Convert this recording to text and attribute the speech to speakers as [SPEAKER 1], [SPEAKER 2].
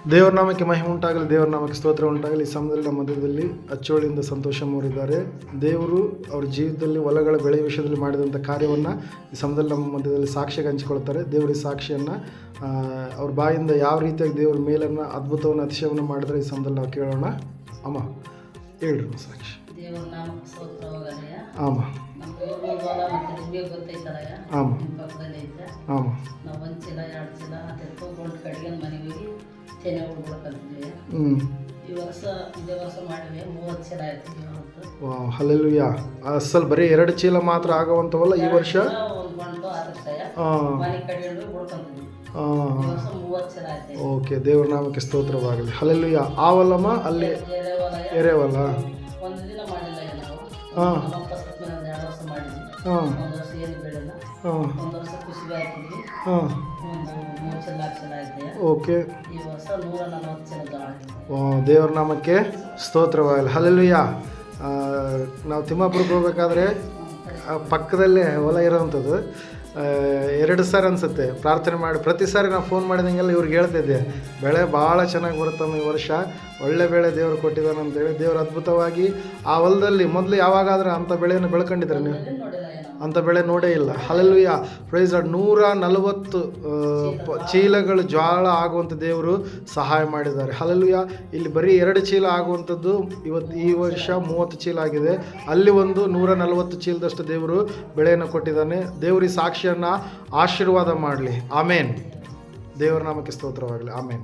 [SPEAKER 1] ದೇವರ ನಾಮಕ್ಕೆ ಮಹಿಮೆ ಉಂಟಾಗಲಿ, ದೇವರ ನಾಮಕ್ಕೆ ಸ್ತೋತ್ರ ಉಂಟಾಗಲಿ. ಈ ಸಮಯದಲ್ಲಿ ನಮ್ಮ ಮಧ್ಯದಲ್ಲಿ ಅಚ್ಚೋಳಿಯಿಂದ ಸಂತೋಷಮ್ಮವರಿದ್ದಾರೆ. ದೇವರು ಅವ್ರ ಜೀವಿತದಲ್ಲಿ ಹೊಲಗಳ ಬೆಳೆ ವಿಷಯದಲ್ಲಿ ಮಾಡಿದಂಥ ಕಾರ್ಯವನ್ನು ಈ ಸಮಯದಲ್ಲಿ ನಮ್ಮ ಮಧ್ಯದಲ್ಲಿ ಸಾಕ್ಷಿಗೆ ಹಂಚಿಕೊಳ್ತಾರೆ. ದೇವರ ಸಾಕ್ಷಿಯನ್ನು ಅವ್ರ ಬಾಯಿಂದ ಯಾವ ರೀತಿಯಾಗಿ ದೇವರ ಮೇಲನ್ನು ಅದ್ಭುತವನ್ನು ಅತಿಶಯವನ್ನು ಮಾಡಿದ್ರೆ ಈ ಸಮಯದಲ್ಲಿ ನಾವು ಕೇಳೋಣ. ಅಮ್ಮ ಹೇಳ್ರಿ ಸಾಕ್ಷಿ.
[SPEAKER 2] ದೇವರ ನಾಮಕ್ಕೆ ಸ್ತೋತ್ರ ಹೋಗಲಯ್ಯ.
[SPEAKER 1] ಆಮ
[SPEAKER 2] ನಿಮಗೆ ಗೊತ್ತೈತಲಯ್ಯ, ನಿಮ್ಮ ಪಕ್ಕದಲ್ಲಿ ಐತೆ. ನಾವು 1 ಚೀಲ 2 ಚೀಲ ತೆಗೆದುಕೊಂಡು ಕಡೆಗೆ ಮನೆಗೆ ಹೋಗಿ ತೆನೆ ಹುಡ್ಕೊಳ್ಕಂತಿದ್ವಿ. ಇದೇ ವರ್ಷ ಮಾಡಿದ್ವಿ 30 ಚೀಲ ಆಯ್ತು.
[SPEAKER 1] ಹಲ್ಲೆಲೂಯಾ. ಅಸಲ್ ಬರೀ 2 ಚೀಲ ಮಾತ್ರ ಆಗುವಂಥವಲ್ಲ ಈ ವರ್ಷ.
[SPEAKER 2] ಒಂದು ಗಂಟು ಆಗುತ್ತಯ್ಯ, ಮನೆ ಕಡೆಯಲ್ಲಿ ಹುಡ್ಕೊಂತಿದ್ವಿ.
[SPEAKER 1] ಓಕೆ, ದೇವರ ನಾಮಕ್ಕೆ ಸ್ತೋತ್ರವಾಗಲಿ. ಹಲ್ಲೆಲೂಯಾ. ಆವಲ್ಲಮ್ಮ ಅಲ್ಲಿ ಎರೆವಲ್ಲ.
[SPEAKER 2] ಒಂದು ದಿನ ಮಾಡಿಲ್ಲ ನಾವು.
[SPEAKER 1] ಹಾಂ
[SPEAKER 2] 2 ವರ್ಷ ಮಾಡಿದ್ವಿ.
[SPEAKER 1] ಹಾಂ
[SPEAKER 2] 1 ವರ್ಷ ಏನು ಬೆಳೆಲ್ಲ.
[SPEAKER 1] ಹಾಂ
[SPEAKER 2] 1 ವರ್ಷ ಖುಷಿಗೆ ಹಾಕಿದ್ವಿ.
[SPEAKER 1] ಹಾಂ
[SPEAKER 2] ಒಂದು 3 ಚೀಲ 4 ಚೀಲ ಆಯ್ತು.
[SPEAKER 1] ಓಕೆ.
[SPEAKER 2] ಈ ವರ್ಷ 140 ಚೀಲ ಜೋಳ.
[SPEAKER 1] ದೇವರ ನಾಮಕ್ಕೆ ಸ್ತೋತ್ರವಾಗಲಿ. ಹಲ್ಲೆಲೂಯಾ. ನಾವು ತಿಮ್ಮಾಪುರಕ್ಕೆ ಹೋಗ್ಬೇಕಾದ್ರೆ ಪಕ್ಕದಲ್ಲೇ ಹೊಲ ಇರೋವಂಥದ್ದು. 2 ಸಾರಿ ಅನಿಸುತ್ತೆ ಪ್ರಾರ್ಥನೆ ಮಾಡಿ. ಪ್ರತಿ ಸಾರಿ ನಾವು ಫೋನ್ ಮಾಡಿದಂಗೆಲ್ಲ ಇವ್ರಿಗೆ ಹೇಳ್ತಿದ್ದೆ, ಬೆಳೆ ಭಾಳ ಚೆನ್ನಾಗಿ ಬರುತ್ತಮ್ಮ ಈ ವರ್ಷ, ಒಳ್ಳೆ ಬೆಳೆ ದೇವರು ಕೊಟ್ಟಿದ್ದಾನೆ ಅಂತೇಳಿ. ದೇವರು ಅದ್ಭುತವಾಗಿ ಆ ಹೊಲದಲ್ಲಿ ಮೊದಲು ಯಾವಾಗಾದ್ರೆ ಅಂಥ ಬೆಳೆಯನ್ನು ಬೆಳ್ಕೊಂಡಿದ್ದಾರೆ ನೀವು? ಅಂಥ ಬೆಳೆ ನೋಡೇ ಇಲ್ಲ. ಹಲ್ಲೆಲೂಯಾ. Price lord. 140 ಚೀಲಗಳು ಜ್ವಾಳ ಆಗುವಂಥ ದೇವರು ಸಹಾಯ ಮಾಡಿದ್ದಾರೆ. ಹಲ್ಲೆಲೂಯಾ. ಇಲ್ಲಿ ಬರೀ 2 ಚೀಲ ಆಗುವಂಥದ್ದು ಈ ವರ್ಷ 30 ಚೀಲ ಆಗಿದೆ. ಅಲ್ಲಿ ಒಂದು 140 ಚೀಲದಷ್ಟು ದೇವರು ಬೆಳೆಯನ್ನು ಕೊಟ್ಟಿದ್ದಾನೆ. ದೇವರು ಈ ಸಾಕ್ಷಿಯನ್ನು ಆಶೀರ್ವಾದ ಮಾಡಲಿ. ಆಮೇನ್. ದೇವರ ನಾಮಕ್ಕೆ ಸ್ತೋತ್ರವಾಗಲಿ. ಆಮೇನ್.